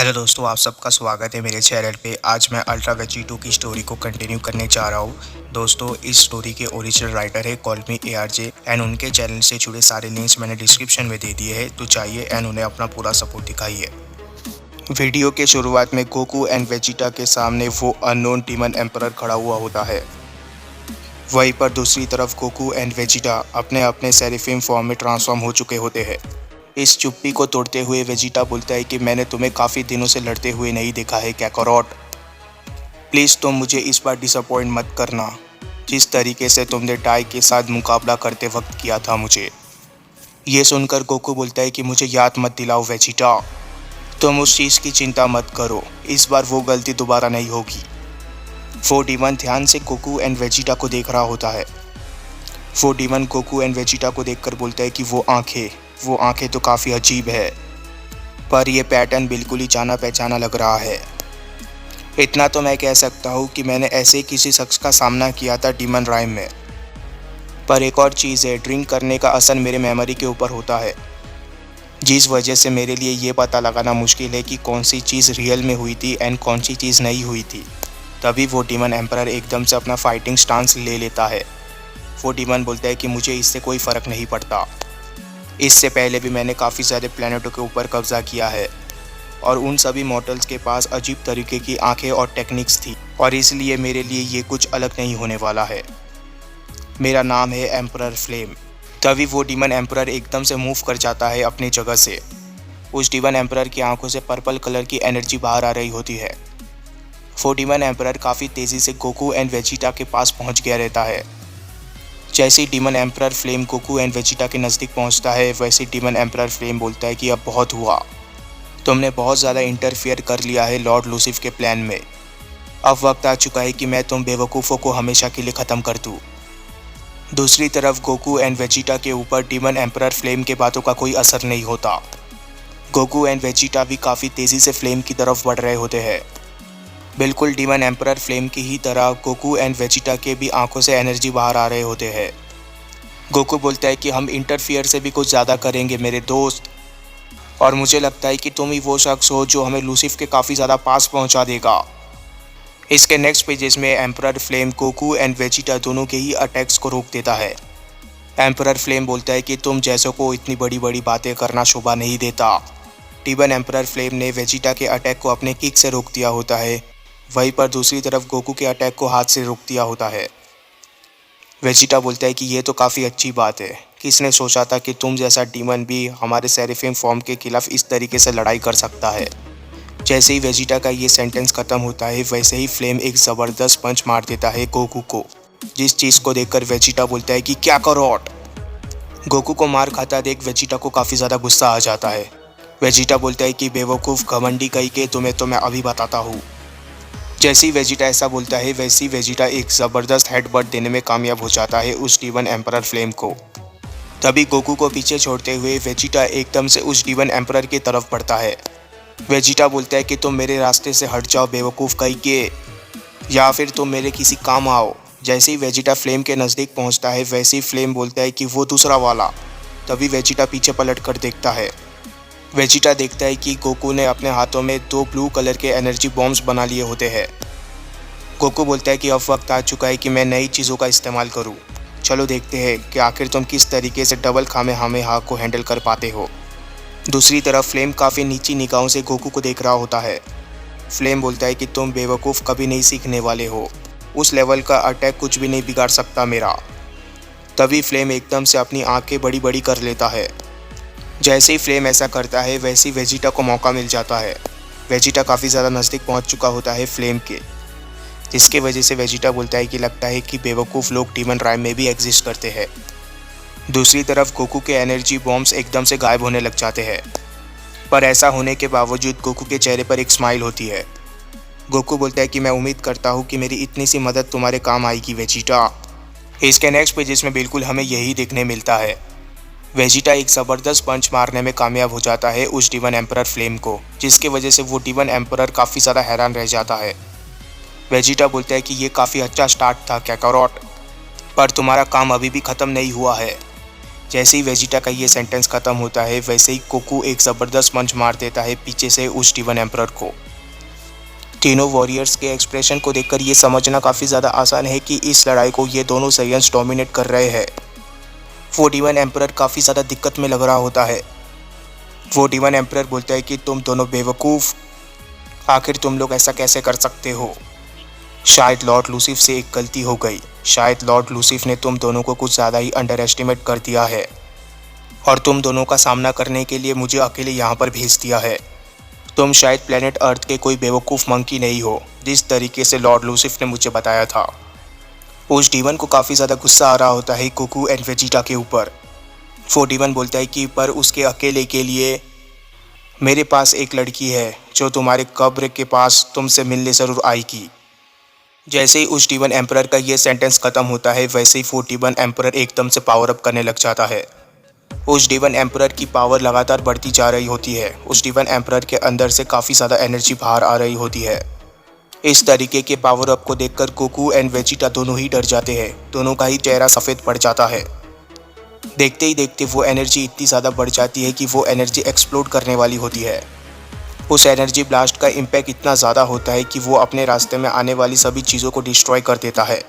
Hello दोस्तों, आप सबका स्वागत है मेरे चैनल पे। आज मैं अल्ट्रा वेजिटो की स्टोरी को कंटिन्यू करने जा रहा हूँ। दोस्तों, इस स्टोरी के ओरिजिनल राइटर है कॉल मी ARJ एंड उनके चैनल से जुड़े सारे लिंक्स मैंने डिस्क्रिप्शन में दे दिए हैं, तो चाहिए एंड उन्हें अपना पूरा सपोर्ट दिखाइए। वीडियो के शुरुआत में गोकू एंड वेजिटा के सामने वो अननोन डीमन एम्परर खड़ा हुआ होता है। वहीं पर दूसरी तरफ गोकू एंड वेजिटा अपने अपने सेराफिम फॉर्म में ट्रांसफॉर्म हो चुके होते हैं। इस चुप्पी को तोड़ते हुए वेजिटा बोलता है कि मैंने तुम्हें काफ़ी दिनों से लड़ते हुए नहीं देखा है कैकारोट। प्लीज़ तुम मुझे इस बार डिसअपॉइंट मत करना, जिस तरीके से तुमने डाई के साथ मुकाबला करते वक्त किया था मुझे। ये सुनकर गोकू बोलता है कि मुझे याद मत दिलाओ वेजिटा, तुम उस चीज़ की चिंता मत करो, इस बार वो गलती दोबारा नहीं होगी। वो डीमन ध्यान से गोकू एंड वेजिटा को देख रहा होता है। वो डीमन गोकू एंड वेजिटा को देखकर बोलता है कि वो आंखें तो काफ़ी अजीब है, पर यह पैटर्न बिल्कुल ही जाना पहचाना लग रहा है। इतना तो मैं कह सकता हूँ कि मैंने ऐसे किसी शख्स का सामना किया था डीमन राइम में। पर एक और चीज़ है, ड्रिंक करने का असर मेरे मेमोरी के ऊपर होता है, जिस वजह से मेरे लिए ये पता लगाना मुश्किल है कि कौन सी चीज़ रियल में हुई थी एंड कौन सी चीज़ नहीं हुई थी। तभी वो डीमन एम्परर एकदम से अपना फाइटिंग स्टांस ले लेता है। वो डीमन बोलता है कि मुझे इससे कोई फ़र्क नहीं पड़ता, इससे पहले भी मैंने काफ़ी सारे प्लैनेटों के ऊपर कब्जा किया है और उन सभी मॉडल्स के पास अजीब तरीके की आंखें और टेक्निक्स थी, और इसलिए मेरे लिए ये कुछ अलग नहीं होने वाला है। मेरा नाम है एम्परर फ्लेम। तभी वो डीमन एम्परर एकदम से मूव कर जाता है अपनी जगह से। उस डीमन एम्परर की आंखों से पर्पल कलर की एनर्जी बाहर आ रही होती है। वो डीमन एम्परर काफ़ी तेज़ी से गोकू एंड वेजिटा के पास पहुंच गया रहता है। जैसे ही demon emperor flame Goku and Vegeta के नज़दीक पहुंचता है, वैसे डीमन एम्परर फ्लेम बोलता है कि अब बहुत हुआ, तुमने बहुत ज़्यादा इंटरफियर कर लिया है लॉर्ड लूसिफ के प्लान में। अब वक्त आ चुका है कि मैं तुम बेवकूफ़ों को हमेशा के लिए ख़त्म कर दूँ। दूसरी तरफ गोकू एंड वेजिटा के ऊपर डीमन एम्परर फ्लेम के बातों का कोई असर नहीं होता। गोकू एंड वेजिटा भी काफ़ी तेज़ी से फ्लेम की तरफ बढ़ रहे होते हैं। बिल्कुल डीमन एम्परर फ्लेम की ही तरह गोकू एंड वेजिटा के भी आंखों से एनर्जी बाहर आ रहे होते हैं। गोकू बोलता है कि हम इंटरफियर से भी कुछ ज़्यादा करेंगे मेरे दोस्त, और मुझे लगता है कि तुम ही वो शख्स हो जो हमें लूसिफ के काफ़ी ज़्यादा पास पहुंचा देगा। इसके नेक्स्ट पेजेस में emperor flame Goku and Vegeta दोनों के ही अटैक्स को रोक देता है। एम्परर फ्लेम बोलता है कि तुम जैसों को इतनी बड़ी बड़ी बातें करना शोभा नहीं देता। डीमन एम्परर फ्लेम ने वेजिटा के अटैक को अपने किक से रोक दिया होता है, वहीं पर दूसरी तरफ गोकू के अटैक को हाथ से रोक दिया होता है। वेजिटा बोलता है कि ये तो काफ़ी अच्छी बात है, किसने सोचा था कि तुम जैसा डीमन भी हमारे सेराफिम फॉर्म के खिलाफ इस तरीके से लड़ाई कर सकता है। जैसे ही वेजिटा का ये सेंटेंस ख़त्म होता है, वैसे ही फ्लेम एक ज़बरदस्त पंच मार देता है गोकू को, जिस चीज़ को देखकर वेजिटा बोलता है कि क्या करोट। गोकू को मार खाता देख वेजिटा को काफ़ी ज़्यादा गुस्सा आ जाता है। वेजिटा बोलता है कि बेवकूफ़ घमंडी कहीं के, तुम्हें तो मैं अभी बताता हूँ। जैसे ही वेजिटा ऐसा बोलता है, वैसे ही वेजिटा एक ज़बरदस्त हेडबट देने में कामयाब हो जाता है उस डीमन एम्परर फ्लेम को। तभी गोकू को पीछे छोड़ते हुए वेजिटा एकदम से उस डीमन एम्परर की तरफ बढ़ता है। वेजिटा बोलता है कि तुम मेरे रास्ते से हट जाओ बेवकूफ़ कहीं के, या फिर तुम मेरे किसी काम आओ। जैसे ही वेजिटा फ्लेम के नज़दीक पहुंचता है, वैसे ही फ्लेम बोलता है कि वो दूसरा वाला। तभी वेजिटा पीछे पलट कर देखता है। वेजिटा देखता है कि गोकू ने अपने हाथों में 2 ब्लू कलर के एनर्जी बॉम्ब्स बना लिए होते हैं। गोकू बोलता है कि अब वक्त आ चुका है कि मैं नई चीज़ों का इस्तेमाल करूं। चलो देखते हैं कि आखिर तुम किस तरीके से डबल खामेहामेहा को हैंडल कर पाते हो। दूसरी तरफ फ्लेम काफ़ी नीची निगाहों से गोकू को देख रहा होता है। फ्लेम बोलता है कि तुम बेवकूफ़ कभी नहीं सीखने वाले हो, उस लेवल का अटैक कुछ भी नहीं बिगाड़ सकता मेरा। तभी फ्लेम एकदम से अपनी आँखें बड़ी बड़ी कर लेता है। जैसे ही फ्लेम ऐसा करता है, वैसे ही वेजिटा को मौका मिल जाता है। वेजिटा काफ़ी ज़्यादा नज़दीक पहुंच चुका होता है फ्लेम के, जिसके वजह से वेजिटा बोलता है कि लगता है कि बेवकूफ़ लोग डीमन राइम में भी एग्जिस्ट करते हैं। दूसरी तरफ गोकू के एनर्जी बॉम्ब्स एकदम से गायब होने लग जाते हैं, पर ऐसा होने के बावजूद गोकू के चेहरे पर एक स्माइल होती है। गोकू बोलता है कि मैं उम्मीद करता हूँ कि मेरी इतनी सी मदद तुम्हारे काम आएगी वेजिटा। इसके नेक्स्ट पेजेस में बिल्कुल हमें यही देखने मिलता है। वेजिटा एक ज़बरदस्त पंच मारने में कामयाब हो जाता है उस डीमन एम्परर फ्लेम को, जिसकी वजह से वो डीमन एम्परर काफ़ी ज़्यादा हैरान रह जाता है। वेजिटा बोलता है कि ये काफ़ी अच्छा स्टार्ट था कैकारोट, पर तुम्हारा काम अभी भी ख़त्म नहीं हुआ है। जैसे ही वेजिटा का ये सेंटेंस खत्म होता है वैसे ही गोकू एक ज़बरदस्त पंच मार देता है पीछे से उस डीमन एम्परर को। तीनों वॉरियर्स के एक्सप्रेशन को देखकर ये समझना काफ़ी ज़्यादा आसान है कि इस लड़ाई को ये दोनों साइयंस डोमिनेट कर रहे हैं। वो डीमन एम्परर काफ़ी ज़्यादा दिक्कत में लग रहा होता है। वो डीमन एम्परर बोलता है कि तुम दोनों बेवकूफ़, आखिर तुम लोग ऐसा कैसे कर सकते हो। शायद लॉर्ड लूसीफ से एक गलती हो गई। शायद लॉर्ड लूसीफ ने तुम दोनों को कुछ ज़्यादा ही अंडर एस्टिमेट कर दिया है और तुम दोनों का सामना करने के लिए मुझे अकेले यहाँ पर भेज दिया है। तुम शायद प्लेनेट अर्थ के कोई बेवकूफ़ मंकी नहीं हो, जिस तरीके से लॉर्ड लूसीफ ने मुझे बताया था। उस डीमन को काफ़ी ज़्यादा गुस्सा आ रहा होता है गोकू एंड वेजिटा के ऊपर। वो डीमन बोलता है कि पर उसके अकेले के लिए मेरे पास एक लड़की है जो तुम्हारे कब्र के पास तुमसे मिलने ज़रूर आएगी। जैसे ही उस डीमन एम्परर का ये सेंटेंस ख़त्म होता है वैसे ही वो डीमन एम्परर एकदम से पावर अप करने लग जाता है। उस डीमन एम्परर की पावर लगातार बढ़ती जा रही होती है। उस डीमन एम्परर के अंदर से काफ़ी ज़्यादा एनर्जी बाहर आ रही होती है। इस तरीके के पावर अप को देखकर गोकू एंड वेजिटा दोनों ही डर जाते हैं। दोनों का ही चेहरा सफ़ेद पड़ जाता है। देखते ही देखते वो एनर्जी इतनी ज़्यादा बढ़ जाती है कि वो एनर्जी एक्सप्लोड करने वाली होती है। उस एनर्जी ब्लास्ट का इम्पैक्ट इतना ज़्यादा होता है कि वो अपने रास्ते में आने वाली सभी चीज़ों को डिस्ट्रॉय कर देता है,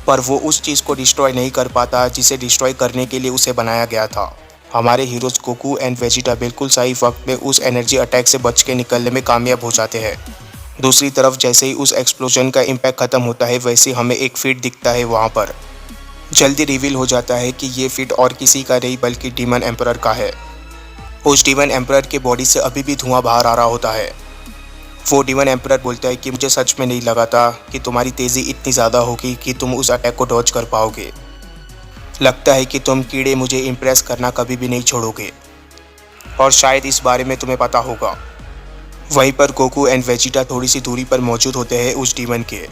पर वो उस चीज़ को डिस्ट्रॉय नहीं कर पाता जिसे डिस्ट्रॉय करने के लिए उसे बनाया गया था। हमारे हीरोज़ गोकू एंड वेजिटा बिल्कुल सही वक्त में उस एनर्जी अटैक से बच के निकलने में कामयाब हो जाते हैं। दूसरी तरफ जैसे ही उस एक्सप्लोजन का इम्पैक्ट ख़त्म होता है वैसे ही हमें एक फीट दिखता है। वहाँ पर जल्दी रिवील हो जाता है कि ये फीट और किसी का नहीं बल्कि डीमन एम्परर का है। उस डीमन एम्परर के बॉडी से अभी भी धुआं बाहर आ रहा होता है। वो डीमन एम्परर बोलता है कि मुझे सच में नहीं लगा था कि तुम्हारी तेज़ी इतनी ज़्यादा होगी कि तुम उस अटैक को डॉज कर पाओगे। लगता है कि तुम कीड़े मुझे इम्प्रेस करना कभी भी नहीं छोड़ोगे और शायद इस बारे में तुम्हें पता होगा। वहीं पर गोकू एंड वेजिटा थोड़ी सी दूरी पर मौजूद होते हैं उस डीमन के।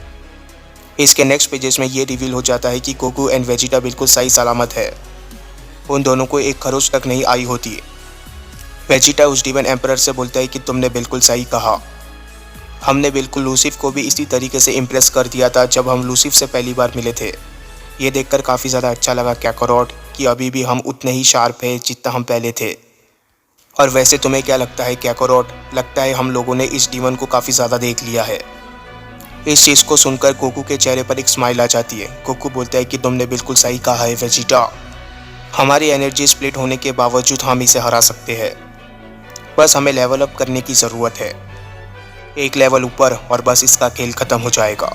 इसके नेक्स्ट पेजेस में ये रिवील हो जाता है कि गोकू एंड वेजिटा बिल्कुल सही सलामत है। उन दोनों को एक खरोच तक नहीं आई होती। वेजिटा उस डीमन एम्परर से बोलता है कि तुमने बिल्कुल सही कहा। हमने बिल्कुल लूसीफ को भी इसी तरीके से इम्प्रेस कर दिया था जब हम लूसीफ से पहली बार मिले थे। ये देखकर काफ़ी ज़्यादा अच्छा लगा कैकरोट कि अभी भी हम उतने ही शार्प हैं जितना हम पहले थे। और वैसे तुम्हें क्या लगता है कैकरोट? लगता है हम लोगों ने इस डीमन को काफ़ी ज़्यादा देख लिया है। इस चीज़ को सुनकर गोकू के चेहरे पर एक स्माइल आ जाती है। गोकू बोलता है कि तुमने बिल्कुल सही कहा है वेजिटा। हमारी एनर्जी स्प्लिट होने के बावजूद हम इसे हरा सकते हैं। बस हमें लेवल अप करने की ज़रूरत है। एक लेवल ऊपर और बस इसका खेल ख़त्म हो जाएगा।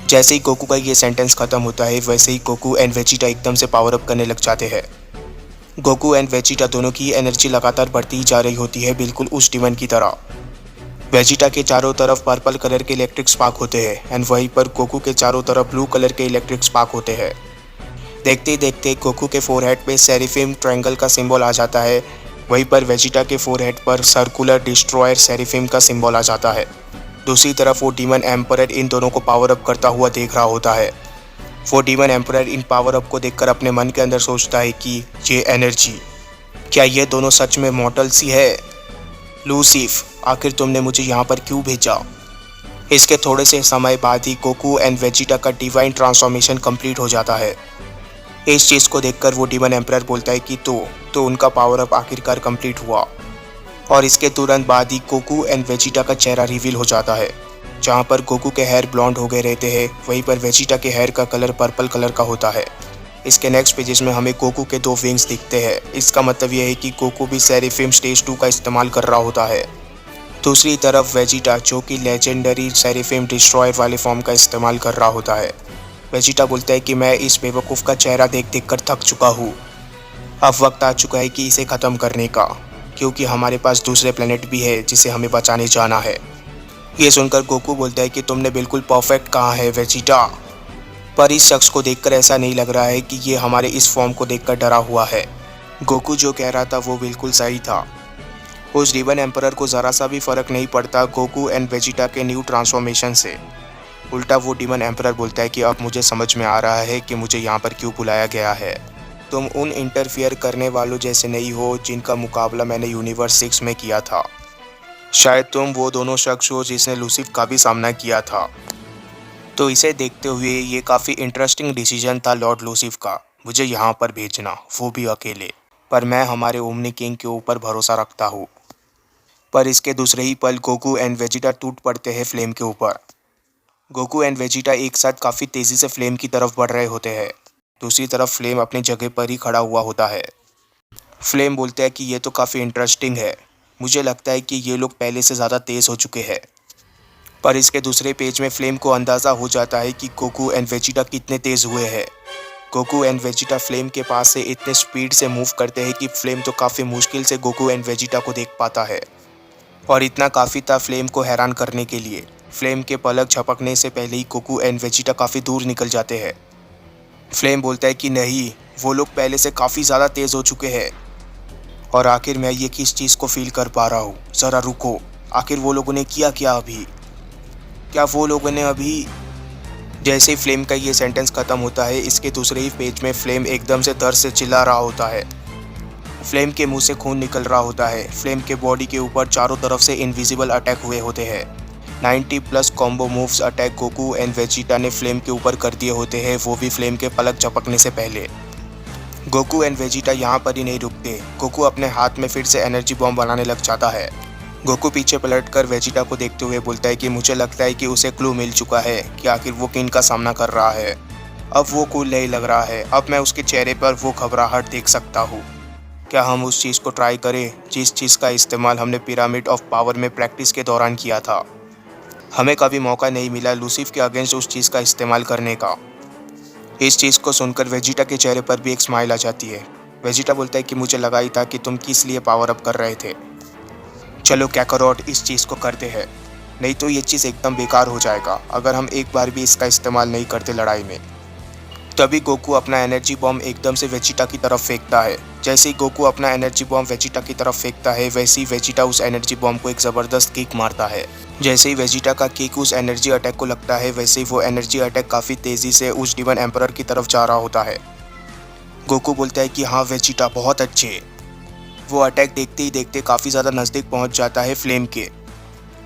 जैसे ही गोकू का ये सेंटेंस ख़त्म होता है वैसे ही गोकू एंड वेजिटा एकदम से पावर अप करने लग जाते हैं। गोकू एंड वेजिटा दोनों की एनर्जी लगातार बढ़ती ही जा रही होती है, बिल्कुल उस डीमन की तरह। वेजिटा के चारों तरफ पर्पल कलर के इलेक्ट्रिक स्पार्क होते हैं एंड वहीं पर गोकू के चारों तरफ ब्लू कलर के इलेक्ट्रिक स्पार्क होते हैं। देखते ही देखते गोकू के फोरहेड पे सेरिफिम ट्रायंगल का सिंबल आ जाता है। वहीं पर वेजिटा के फोरहेड पर सर्कुलर डिस्ट्रॉयर सेरिफिम का सिंबल आ जाता है। दूसरी तरफ वो डीमन एम्परर इन दोनों को पावर अप करता हुआ देख रहा होता है। वो डीमन एम्परर इन पावर अप को देखकर अपने मन के अंदर सोचता है कि ये एनर्जी, क्या ये दोनों सच में मॉर्टल सी है? लूसीफ, आखिर तुमने मुझे यहाँ पर क्यों भेजा? इसके थोड़े से समय बाद ही गोकू एंड वेजिटा का डिवाइन ट्रांसफॉर्मेशन कंप्लीट हो जाता है। इस चीज़ को देखकर वो डीमन एम्परर बोलता है कि तो उनका पावर अप आखिरकार कंप्लीट हुआ। और इसके तुरंत बाद ही गोकू एंड वेजिटा का चेहरा रिवील हो जाता है। जहाँ पर गोकू के हेयर ब्लॉन्ड हो गए रहते हैं वहीं पर वेजिटा के हेयर का कलर पर्पल कलर का होता है। इसके नेक्स्ट पेजेस में हमें गोकू के 2 विंग्स दिखते हैं। इसका मतलब यह है कि गोकू भी सेरिफिम स्टेज 2 का इस्तेमाल कर रहा होता है। दूसरी तरफ वेजिटा जो कि लेजेंडरी सेरिफिम डिस्ट्रॉयर वाले फॉर्म का इस्तेमाल कर रहा होता है। वेजिटा बोलता है कि मैं इस बेवकूफ़ का चेहरा देख देख कर थक चुका हूँ। अब वक्त आ चुका है कि इसे ख़त्म करने का, क्योंकि हमारे पास दूसरे प्लेनेट भी है जिसे हमें बचाने जाना है। ये सुनकर गोकू बोलता है कि तुमने बिल्कुल परफेक्ट कहा है वेजिटा, पर इस शख्स को देखकर ऐसा नहीं लग रहा है कि ये हमारे इस फॉर्म को देखकर डरा हुआ है। गोकू जो कह रहा था वो बिल्कुल सही था। उस डीमन एम्परर को ज़रा सा भी फ़र्क नहीं पड़ता गोकू एंड वेजिटा के न्यू ट्रांसफॉर्मेशन से। उल्टा वो डीमन एम्परर बोलता है कि अब मुझे समझ में आ रहा है कि मुझे यहाँ पर क्यों बुलाया गया है। तुम उन इंटरफियर करने वालों जैसे नहीं हो जिनका मुकाबला मैंने यूनिवर्स 6 में किया था। शायद तुम वो दोनों शख्स हो जिसने लूसीफ का भी सामना किया था। तो इसे देखते हुए ये काफ़ी इंटरेस्टिंग डिसीजन था लॉर्ड लूसीफ का। मुझे यहाँ पर भेजना, वो भी अकेले। पर मैं हमारे ओमनी किंग के ऊपर भरोसा रखता हूँ। पर इसके दूसरे ही पल गोकू एंड वेजिटा टूट पड़ते हैं फ्लेम के ऊपर। गोकू एंड वेजिटा एक साथ काफ़ी तेज़ी से फ्लेम की तरफ बढ़ रहे होते हैं। दूसरी तरफ फ्लेम अपनी जगह पर ही खड़ा हुआ होता है। फ्लेम बोलते हैं कि ये तो काफ़ी इंटरेस्टिंग है। मुझे लगता है कि ये लोग पहले से ज़्यादा तेज़ हो चुके हैं। पर इसके दूसरे पेज में फ्लेम को अंदाज़ा हो जाता है कि गोकू एंड वेजिटा कितने तेज़ हुए हैं। गोकू एंड वेजिटा फ्लेम के पास से इतने स्पीड से मूव करते हैं कि फ्लेम तो काफ़ी मुश्किल से गोकू एंड वेजिटा को देख पाता है। और इतना काफ़ी था फ्लेम को हैरान करने के लिए। फ्लेम के पलक झपकने से पहले ही गोकू एंड वेजिटा काफ़ी दूर निकल जाते हैं। फ्लेम बोलता है कि नहीं, वो लोग पहले से काफ़ी ज़्यादा तेज़ हो चुके हैं। और आखिर मैं ये किस चीज़ को फील कर पा रहा हूँ। ज़रा रुको, आखिर वो लोगों ने किया क्या अभी? क्या वो लोगों ने अभी? जैसे ही फ्लेम का ये सेंटेंस ख़त्म होता है, इसके दूसरे ही पेज में फ्लेम एकदम से दर्द से चिल्ला रहा होता है। फ्लेम के मुंह से खून निकल रहा होता है। फ्लेम के बॉडी के ऊपर चारों तरफ से इनविजिबल अटैक हुए होते हैं। 90+ combo moves attack Goku and Vegeta ने फ्लेम के ऊपर कर दिए होते हैं, वो भी फ्लेम के पलक झपकने से पहले। गोकू एंड वेजिटा यहाँ पर ही नहीं रुकते। गोकू अपने हाथ में फिर से एनर्जी बॉम्ब बनाने लग जाता है। गोकू पीछे पलटकर वेजिटा को देखते हुए बोलता है कि मुझे लगता है कि उसे क्लू मिल चुका है कि आखिर वो किन का सामना कर रहा है। अब वो कूल नहीं लग रहा है। अब मैं उसके चेहरे पर वो घबराहट देख सकता हूँ। क्या हम उस चीज़ को ट्राई करें जिस चीज़ का इस्तेमाल हमने पिरामिड ऑफ पावर में प्रैक्टिस के दौरान किया था? हमें कभी मौका नहीं मिला लूसिफ के अगेंस्ट उस चीज़ का इस्तेमाल करने का। इस चीज़ को सुनकर वेजिटा के चेहरे पर भी एक स्माइल आ जाती है। वेजिटा बोलता है कि मुझे लगा ही था कि तुम किस लिए पावर अप कर रहे थे। चलो कैकारोट, इस चीज़ को करते हैं, नहीं तो ये चीज़ एकदम बेकार हो जाएगा अगर हम एक बार भी इसका इस्तेमाल नहीं करते लड़ाई में। तभी गोकू अपना एनर्जी बॉम्ब एकदम से वेजिटा की तरफ फेंकता है। जैसे ही गोकू अपना एनर्जी बॉम्ब वेजिटा की तरफ फेंकता है, वैसे ही वेजिटा उस एनर्जी बॉम्ब को एक ज़बरदस्त किक मारता है। जैसे ही वेजिटा का किक उस एनर्जी अटैक को लगता है, वैसे ही वो एनर्जी अटैक काफ़ी तेज़ी से उस डिमन एम्परर की तरफ जा रहा होता है। गोकू बोलता है कि हाँ वेजिटा, बहुत अच्छे। वो अटैक देखते ही देखते काफ़ी ज़्यादा नज़दीक पहुँच जाता है फ्लेम के।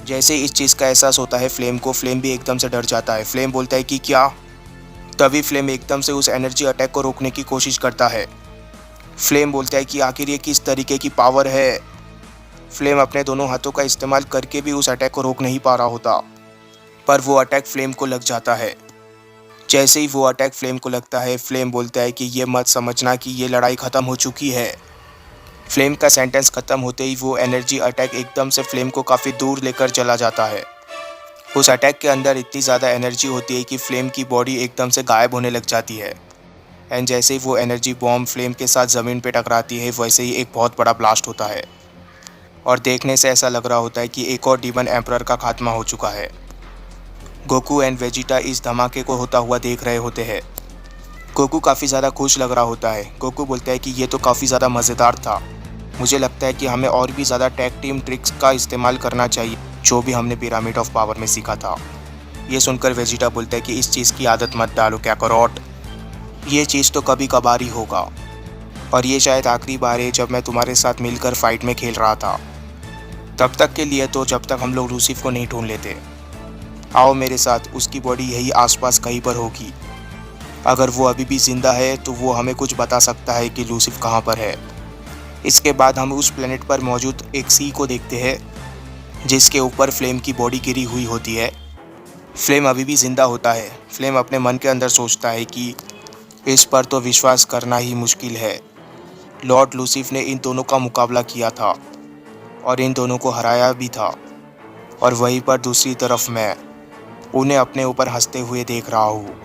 जैसे इस चीज़ का एहसास होता है फ्लेम को, फ्लेम भी एकदम से डर जाता है। फ्लेम बोलता है कि क्या? तभी फ्लेम एकदम से उस एनर्जी अटैक को रोकने की कोशिश करता है। फ्लेम बोलता है कि आखिर ये किस तरीके की पावर है? फ्लेम अपने दोनों हाथों का इस्तेमाल करके भी उस अटैक को रोक नहीं पा रहा होता, पर वो अटैक फ्लेम को लग जाता है। जैसे ही वो अटैक फ्लेम को लगता है, फ्लेम बोलता है कि ये मत समझना कि ये लड़ाई ख़त्म हो चुकी है। फ्लेम का सेंटेंस ख़त्म होते ही वो एनर्जी अटैक एकदम से फ्लेम को काफ़ी दूर लेकर चला जाता है। उस अटैक के अंदर इतनी ज़्यादा एनर्जी होती है कि फ्लेम की बॉडी एकदम से गायब होने लग जाती है। एंड जैसे ही वो एनर्जी बॉम्ब फ्लेम के साथ ज़मीन पे टकराती है, वैसे ही एक बहुत बड़ा ब्लास्ट होता है और देखने से ऐसा लग रहा होता है कि एक और डीमन एम्परर का खात्मा हो चुका है। गोकू एंड वेजिटा इस धमाके को होता हुआ देख रहे होते हैं। गोकू काफ़ी ज़्यादा खुश लग रहा होता है। गोकू बोलता है कि ये तो काफ़ी ज़्यादा मज़ेदार था। मुझे लगता है कि हमें और भी ज़्यादा टैग टीम ट्रिक्स का इस्तेमाल करना चाहिए, जो भी हमने पिरामिड ऑफ पावर में सीखा था। ये सुनकर वेजिटा बोलता है कि इस चीज़ की आदत मत डालो कैकारोट, ये चीज़ तो कभी कभार ही होगा और ये शायद आखिरी बार है जब मैं तुम्हारे साथ मिलकर फाइट में खेल रहा था। तब तक के लिए तो जब तक हम लोग लूसिफ को नहीं ढूंढ लेते। आओ मेरे साथ, उसकी बॉडी यही आसपास कहीं पर होगी। अगर वो अभी भी ज़िंदा है तो वो हमें कुछ बता सकता है कि लूसिफ कहाँ पर है। इसके बाद हम उस प्लेनेट पर मौजूद एक सी को देखते हैं जिसके ऊपर फ्लेम की बॉडी गिरी हुई होती है। फ्लेम अभी भी ज़िंदा होता है। फ्लेम अपने मन के अंदर सोचता है कि इस पर तो विश्वास करना ही मुश्किल है। लॉर्ड लूसिफ ने इन दोनों का मुकाबला किया था और इन दोनों को हराया भी था, और वहीं पर दूसरी तरफ मैं उन्हें अपने ऊपर हंसते हुए देख रहा हूँ,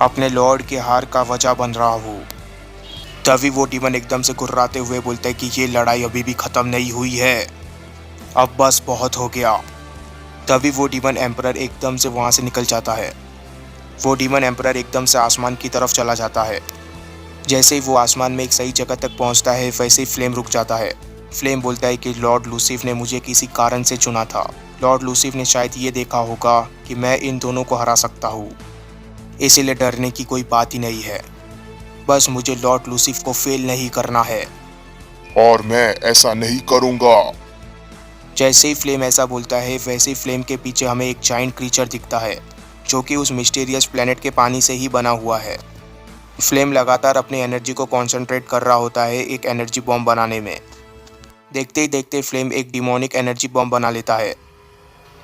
अपने लॉर्ड के हार का वजह बन रहा हूँ। तभी वो डीमन एकदम से गुर्राते हुए बोलता है कि ये लड़ाई अभी भी ख़त्म नहीं हुई है, अब बस बहुत हो गया। तभी वो डीमन एम्परर एकदम से वहाँ से निकल जाता है। वो डीमन एम्परर एकदम से आसमान की तरफ चला जाता है। जैसे ही वो आसमान में एक सही जगह तक पहुँचता है, वैसे ही फ्लेम रुक जाता है। फ्लेम बोलता है कि लॉर्ड लूसिफ ने मुझे किसी कारण से चुना था। लॉर्ड लूसिफ ने शायद ये देखा होगा कि मैं इन दोनों को हरा सकता हूँ, इसीलिए डरने की कोई बात ही नहीं है। बस मुझे लॉर्ड लूसिफ को फेल नहीं करना है, और मैं ऐसा नहीं करूँगा। जैसे ही फ्लेम ऐसा बोलता है, वैसे ही फ्लेम के पीछे हमें एक जाइंट क्रीचर दिखता है जो कि उस मिस्टीरियस प्लेनेट के पानी से ही बना हुआ है। फ्लेम लगातार अपनी एनर्जी को कॉन्सेंट्रेट कर रहा होता है एक एनर्जी बॉम्ब बनाने में। देखते ही देखते फ्लेम एक डिमोनिक एनर्जी बॉम्ब बना लेता है।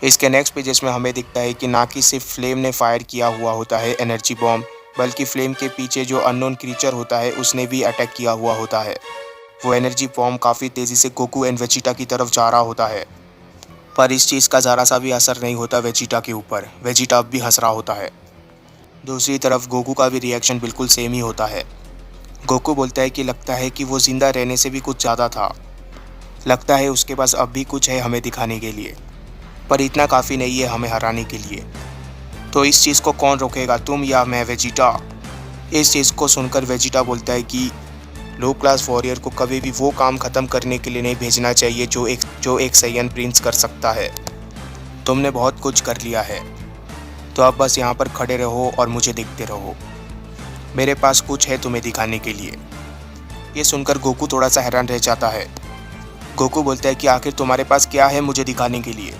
इसके नेक्स्ट पेजेस में हमें दिखता है कि ना कि सिर्फ फ्लेम ने फायर किया हुआ होता है एनर्जी बॉम्ब, बल्कि फ्लेम के पीछे जो अननोन क्रीचर होता है उसने भी अटैक किया हुआ होता है। वो एनर्जी बॉम्ब काफ़ी तेज़ी से गोकू एंड वेजिटा की तरफ जा रहा होता है, पर इस चीज़ का ज़रा सा भी असर नहीं होता वेजिटा के ऊपर। वेजिटा अब भी हंस रहा होता है। दूसरी तरफ गोकू का भी रिएक्शन बिल्कुल सेम ही होता है। गोकू बोलता है कि लगता है कि वो ज़िंदा रहने से भी कुछ ज़्यादा था। लगता है उसके पास अब भी कुछ है हमें दिखाने के लिए, पर इतना काफ़ी नहीं है हमें हराने के लिए। तो इस चीज़ को कौन रोकेगा, तुम या मैं वेजिटा? इस चीज़ को सुनकर वेजिटा बोलता है कि लो क्लास वॉरियर को कभी भी वो काम ख़त्म करने के लिए नहीं भेजना चाहिए जो एक सैयन प्रिंस कर सकता है। तुमने बहुत कुछ कर लिया है, तो अब बस यहाँ पर खड़े रहो और मुझे देखते रहो। मेरे पास कुछ है तुम्हें दिखाने के लिए। ये सुनकर गोकू थोड़ा सा हैरान रह जाता है। गोकू बोलता है कि आखिर तुम्हारे पास क्या है मुझे दिखाने के लिए?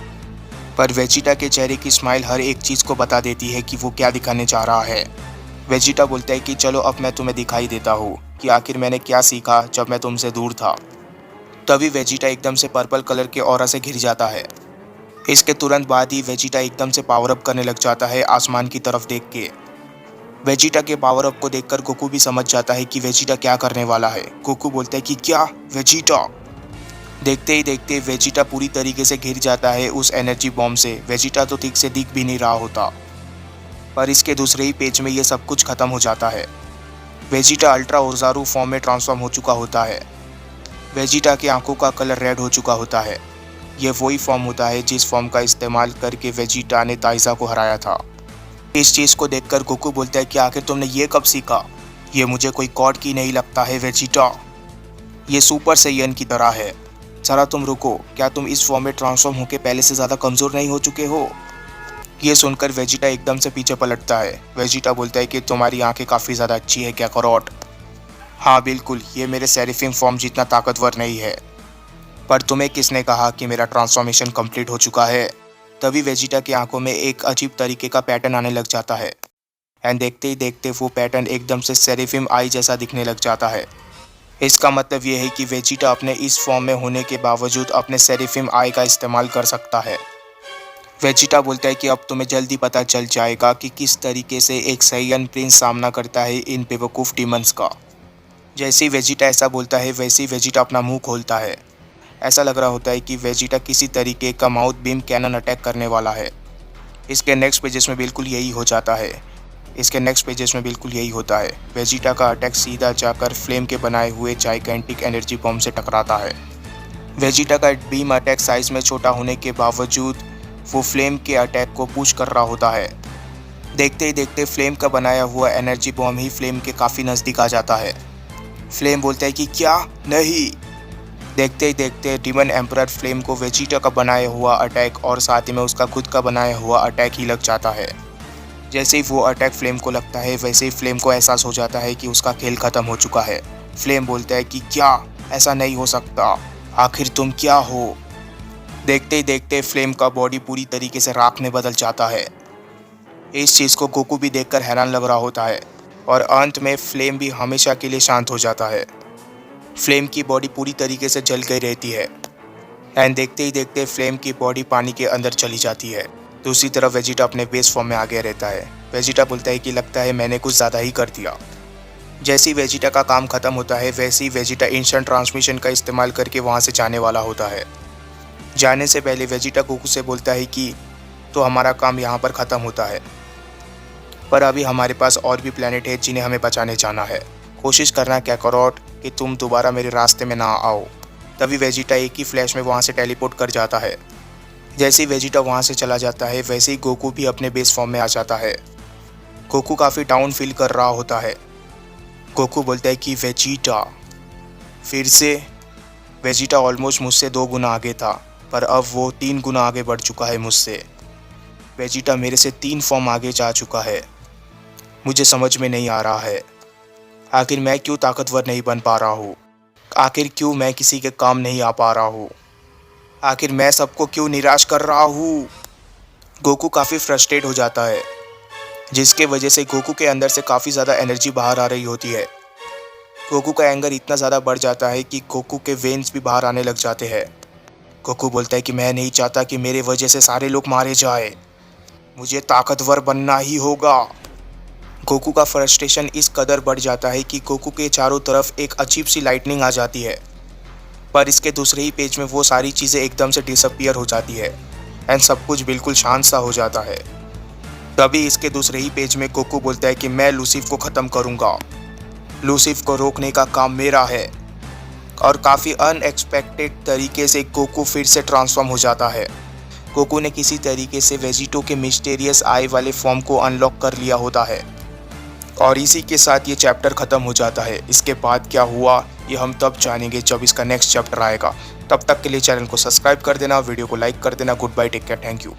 पर वेजिटा के चेहरे की स्माइल हर एक चीज़ को बता देती है कि वो क्या दिखाने चाह रहा है। वेजिटा बोलता है कि चलो अब मैं तुम्हें दिखाई देता हूँ कि आखिर मैंने क्या सीखा जब मैं तुमसे दूर था। तभी वेजिटा एकदम से पर्पल कलर के ऑरा से घिर जाता है। इसके तुरंत बाद ही वेजिटा एकदम से पावर अप करने लग जाता है आसमान की तरफ देख के। वेजिटा के पावर अप को देखकर गोकू भी समझ जाता है कि वेजिटा क्या करने वाला है। गोकू बोलता है कि क्या वेजिटा? देखते ही देखते वेजिटा पूरी तरीके से घिर जाता है उस एनर्जी बॉम्ब से। वेजिटा तो ठीक से दिख भी नहीं रहा होता, पर इसके दूसरे ही पेज में ये सब कुछ खत्म हो जाता है। वेजिटा अल्ट्रा ओरजारू फॉर्म में ट्रांसफॉर्म हो चुका होता है। वेजिटा की आंखों का कलर रेड हो चुका होता है। ये वही फॉर्म होता है जिस फॉर्म का इस्तेमाल करके वेजिटा ने ताइजा को हराया था। इस चीज़ को देखकर गोकू बोलता है कि आखिर तुमने ये कब सीखा? ये मुझे कोई गॉड की नहीं लगता है वेजिटा, ये सुपर सैयन की तरह है। जरा तुम रुको, क्या तुम इस फॉर्म में ट्रांसफॉर्म होकर पहले से ज़्यादा कमज़ोर नहीं हो चुके हो? ये सुनकर वेजिटा एकदम से पीछे पलटता है। वेजिटा बोलता है कि तुम्हारी आंखें काफ़ी ज़्यादा अच्छी है काकरोट। हाँ बिल्कुल, ये मेरे सेरिफिम फॉर्म जितना ताकतवर नहीं है। पर तुम्हें किसने कहा कि मेरा ट्रांसफॉर्मेशन कंप्लीट हो चुका है? तभी वेजिटा की आंखों में एक अजीब तरीके का पैटर्न आने लग जाता है, एंड देखते ही देखते वो पैटर्न एकदम से सेरिफिम आई जैसा दिखने लग जाता है। इसका मतलब ये है कि वेजिटा अपने इस फॉर्म में होने के बावजूद अपने सेरिफिम आई का इस्तेमाल कर सकता है। वेजिटा बोलता है कि अब तुम्हें जल्दी पता चल जाएगा कि किस तरीके से एक सैयन प्रिंस सामना करता है इन बेवकूफ़ डीमंस का। जैसे ही वेजिटा ऐसा बोलता है वैसे ही वेजिटा अपना मुंह खोलता है। ऐसा लग रहा होता है कि वेजिटा किसी तरीके का माउथ बीम कैनन अटैक करने वाला है। इसके नेक्स्ट पेजेस में बिल्कुल यही हो जाता है। इसके नेक्स्ट पेजेस में बिल्कुल यही होता है। वेजिटा का अटैक सीधा जाकर फ्लेम के बनाए हुए जाइगेंटिक एनर्जी बॉम्ब से टकराता है। वेजिटा का बीम अटैक साइज में छोटा होने के बावजूद वो फ्लेम के अटैक को पुश कर रहा होता है। देखते ही देखते फ्लेम का बनाया हुआ एनर्जी बॉम्ब ही फ्लेम के काफ़ी नज़दीक आ जाता है। फ्लेम बोलता है कि क्या नहीं। देखते ही देखते डीमन एम्परर फ्लेम को वेजिटा का बनाया हुआ अटैक और साथ ही में उसका खुद का बनाया हुआ अटैक ही लग जाता है। जैसे ही वो अटैक फ्लेम को लगता है वैसे ही फ्लेम को एहसास हो जाता है कि उसका खेल ख़त्म हो चुका है। फ्लेम बोलता है कि क्या, ऐसा नहीं हो सकता, आखिर तुम क्या हो? देखते ही देखते फ्लेम का बॉडी पूरी तरीके से राख में बदल जाता है। इस चीज़ को गोकू भी देखकर हैरान लग रहा होता है और अंत में फ्लेम भी हमेशा के लिए शांत हो जाता है। फ्लेम की बॉडी पूरी तरीके से जल गई रहती है, एंड देखते ही देखते फ्लेम की बॉडी पानी के अंदर चली जाती है। दूसरी तरफ वेजिटा अपने बेस फॉर्म में आ गया रहता है। वेजिटा बोलता है कि लगता है मैंने कुछ ज़्यादा ही कर दिया। जैसे ही वेजिटा का काम ख़त्म होता है वैसे ही वेजिटा इंस्टेंट ट्रांसमिशन का इस्तेमाल करके वहाँ से जाने वाला होता है। जाने से पहले वेजिटा गोकू से बोलता है कि तो हमारा काम यहाँ पर ख़त्म होता है, पर अभी हमारे पास और भी प्लेनेट है जिन्हें हमें बचाने जाना है। कोशिश करना काकरोट कि तुम दोबारा मेरे रास्ते में ना आओ। तभी वेजिटा एक ही फ्लैश में वहाँ से टेलीपोर्ट कर जाता है। जैसे ही वेजिटा वहाँ से चला जाता है वैसे ही गोकू भी अपने बेस फॉर्म में आ जाता है। गोकू काफ़ी डाउन फील कर रहा होता है। गोकू बोलता है कि वेजिटा फिर से। वेजिटा ऑलमोस्ट मुझसे 2 गुना आगे था, पर अब वो 3 गुना आगे बढ़ चुका है मुझसे। वेजिटा मेरे से 3 फॉर्म आगे जा चुका है। मुझे समझ में नहीं आ रहा है, आखिर मैं क्यों ताकतवर नहीं बन पा रहा हूँ? आखिर क्यों मैं किसी के काम नहीं आ पा रहा हूँ? आखिर मैं सबको क्यों निराश कर रहा हूँ? गोकू काफ़ी फ्रस्ट्रेट हो जाता है। जिसके वजह से गोकू के अंदर से काफ़ी ज़्यादा एनर्जी बाहर आ रही होती है। गोकू का एंगर इतना ज़्यादा बढ़ जाता है कि गोकू के वेन्स भी बाहर आने लग जाते हैं। गोकू बोलता है कि मैं नहीं चाहता कि मेरे वजह से सारे लोग मारे जाए, मुझे ताकतवर बनना ही होगा। गोकू का फ्रस्ट्रेशन इस कदर बढ़ जाता है कि गोकू के चारों तरफ एक अजीब सी लाइटनिंग आ जाती है, पर इसके दूसरे ही पेज में वो सारी चीज़ें एकदम से डिसअपीयर हो जाती है एंड सब कुछ बिल्कुल शांत सा हो जाता है। तभी इसके दूसरे ही पेज में गोकू बोलता है कि मैं लूसिफ को ख़त्म करूँगा, लूसिफ को रोकने का काम मेरा है। और काफ़ी अनएक्सपेक्टेड तरीके से गोकू फिर से ट्रांसफॉर्म हो जाता है। गोकू ने किसी तरीके से वेजिटो के मिस्टीरियस आई वाले फॉर्म को अनलॉक कर लिया होता है और इसी के साथ ये चैप्टर ख़त्म हो जाता है। इसके बाद क्या हुआ ये हम तब जानेंगे जब इसका नेक्स्ट चैप्टर आएगा। तब तक के लिए चैनल को सब्सक्राइब कर देना, वीडियो को लाइक कर देना। Goodbye, take care, thank you.